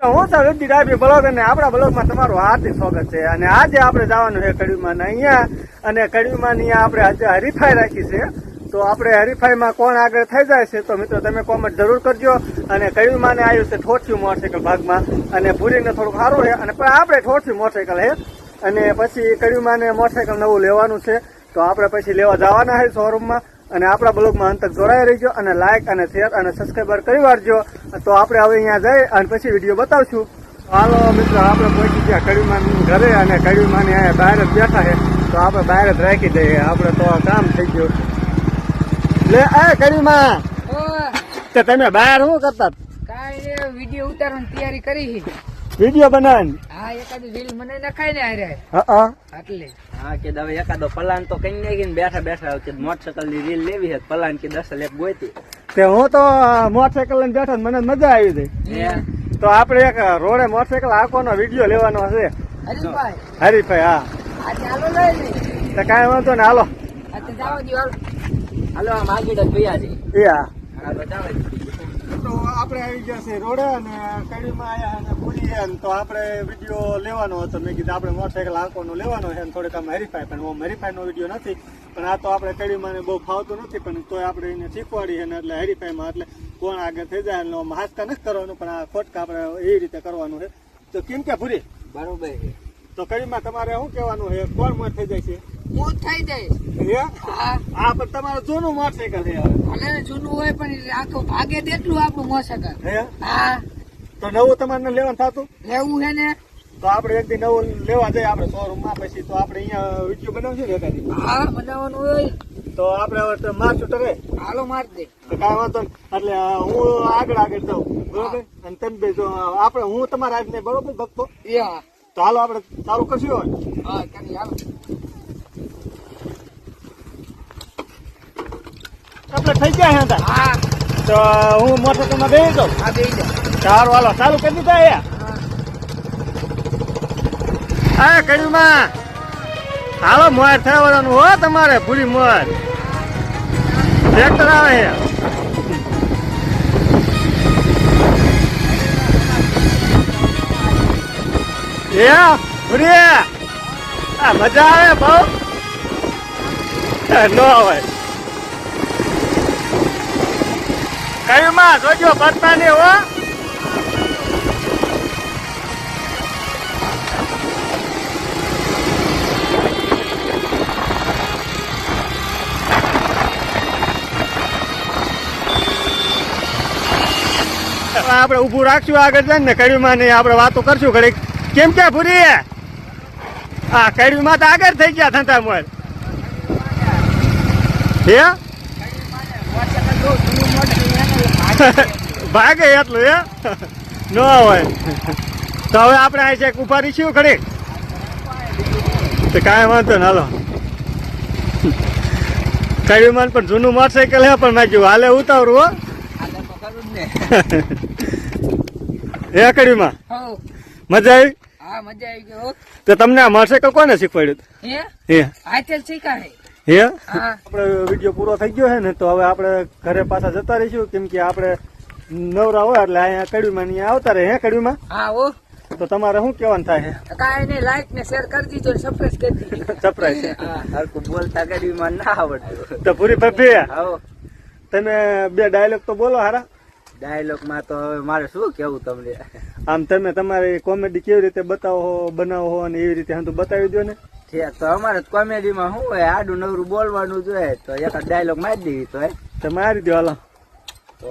હું છું ડાબી બ્લોગ અને આપણા બ્લોગમાં તમારું હાર્દિક સ્વાગત છે. અને આજે આપણે જવાનું છે કડીમાં અહીંયા, અને કડીમાં અહીંયા આપણે આજે હરીફાઈ રાખી છે. તો આપણે હરીફાઈમાં કોણ આગળ થઈ જાય છે તો મિત્રો તમે કોમેન્ટ જરૂર કરજો. અને કડીમાં ને આવ્યું છે ઠોઠિયું મોટરસાઇકલ ભાગમાં, અને ભૂરીને થોડુંક સારું છે, અને પણ આપણે ઠોઠિયું મોટરસાઇકલ છે. અને પછી કડીમાં ને મોટરસાઇકલ નવું લેવાનું છે, તો આપણે પછી લેવા જવાના છે શોરૂમમાં. અને આપણા બ્લોગમાં અંતર જોડાઈ રહીજો, અને લાઇક અને શેર અને સબસ્ક્રાઈબર કરી વાળજો. તો આપણે હવે અહીંયા જઈ અને પછી વિડીયો બતાવશું. હાલો મિત્રો, આપણે પહોંચી ગયા કડીમાં ઘરે, અને કડીમાં અહીંયા બહાર જ બેઠા છે, તો આપણે બહાર જ રાખી દઈએ. આપણે તો કામ થઈ ગયું. લે આ કડીમાં તો તમે બહાર શું કરતા? કાંઈ વિડીયો ઉતારવાની તૈયારી કરી છે. વિડીયો બનાવવાની? હા, એકાદી રીલ મને નખાય ને હારે. હા એટલે હા કે હવે એકાદો પલાન તો કઈ નાખીને બેઠા બેઠા કે મોટરસાયકલ ની રીલ લેવી છે, પલાન કે 10 લેપ ગોતી. તે હું તો મોટરસાયકલ લઈને બેઠા, મને મજા આવી હતી. તો આપણે એક રોડે મોટરસાયકલ આંખોનો વિડીયો લેવાનો છે. હરીભાઈ હરીફાઈ? હા. આજે હાલો લઈ લે. તો કાંઈ વાંધો ને, હાલો. આજે જવા દો હાલો. હાલો આમ આગળ જ ભૈયા છે. એ હા. હાલો જાવ. તો આપણે આવી ગયા છે રોડે, અને કડીમાં આવ્યા અને પૂરી, તો આપણે વિડીયો લેવાનો હતો. મેં કીધું આપણે મોટરસાયકલ આંખોનો લેવાનો છે, અને થોડીક આમ હરીફાઈ, પણ હરીફાઈનો વિડીયો નથી. પણ આ તો આપણે કડીમાં ને બહુ ફાવતું નથી, પણ તોય આપણે એને શીખવાડીએ ને, એટલે હરીફાઈમાં એટલે કોણ આગળ થઈ જાય. એટલે હાસકા નથી કરવાનું, પણ આ ખોટકા આપણે એ રીતે કરવાનું છે. તો કેમ કે પૂરી બરોબર છે. તો કડીમાં તમારે શું કહેવાનું છે? કોણ મોટ થઈ જાય છે? હું થઈ જઈશ. હા, આ પણ તમારું જૂનું મોટરસાયકલ છે. ભલે જૂનું હોય પણ આખું ભાગે તેટલું આપણું મોટરસાયકલ. હે? હા, તો નવું તમારે લેવાનું થતું? લેવું છે ને. તો આપણે એક દી નવું લેવા જઈએ આપણે શોરૂમમાં, પછી તો આપણે અહીંયા વિડીયો બનાવશું ને એકાદી. હા, બનાવવાનું હોય તો આપણે હવે મારશું ટરે. હાલો માર દે. તો કાંઈ વાંધો નહીં. એટલે હું આગળ જાઉં, બરોબર? અને તમે બે જો આપણે, હું તમારા આજને બરોબર ભક્તો. યા. તો હાલો આપણે ચાલુ કરશું હોય. હા, કરી હાલો. આપણે થઈ ગયા છે. હા, તો હું મોટરસાઇકલમાં બેસી જાઉં. હા બેસી જા. સારું, હાલો ચાલુ કરી દીધા અહીંયા. હા કડીમાં હાલો, મોર થવાનું હો તમારે, પૂરી મોર. ટ્રેક્ટર આવે છે. પૂરી આ મજા આવે બહુ? ન હોય. કડીમાં જોજો બચતા નહીં હો. આપણે ઉભું રાખશું આગળ જઈને ને કડીમાં નહીં, આપણે વાતો કરશું ઘડીક. કેમ કે ભૂરી હા કડીમાં તો આગળ થઈ ગયા થતા મોર. હે ભાગે એટલું હે ન હોય. તો હવે આપણે આ છે ઉભા રહીશું ઘડીક. તો કાંઈ વાંધો ને, હાલો. કડીમાં પણ જૂનું મોટરસાઇકલ હે, પણ મેં જોયું હાલે ઉતાવરું હો. હે કડીમાં હો. મજા આવી? હા, મજા આવી ગઈ હો. તો તમને આ મોટરસાઇકલ કોને શીખવાડ્યું? હે? હે આઈટેલ શીખાય. હે? હા. આપણે વિડીયો પૂરો થઈ ગયો છે ને, તો હવે આપણે ઘરે પાછા જતા રહીશું. કેમ કે આપણે નવરા હોય એટલે અહીંયા કડીમાં અહીંયા આવતા રહે. હે કડીમાં? હા હો. તો તમારે શું કહેવાનું થાય છે? કાંઈ નહીં, લાઈક ને શેર કરી દીજો ને સબસ્ક્રાઇબ કરી દીજો. સરપ્રાઈઝ છે. હા. હરકું બોલતા કડીમાં ના આવડતું. તો પૂરી ભાભી આવો તમે બે ડાયલોગ તો બોલો હારા. ડાયલોગ માં તો હવે મારે શું કેવું તમને. આમ તમે તમારી કોમેડી કેવી રીતે બતાવો બનાવો હો, અને એવી રીતે હંતુ બતાવી દો ને. છે તો અમારે કોમેડી માં શું હોય, આડું નવરું બોલવાનું જોઈએ, તો એક ડાયલોગ મારી દેવી તો તો મારી દો હાલો. તો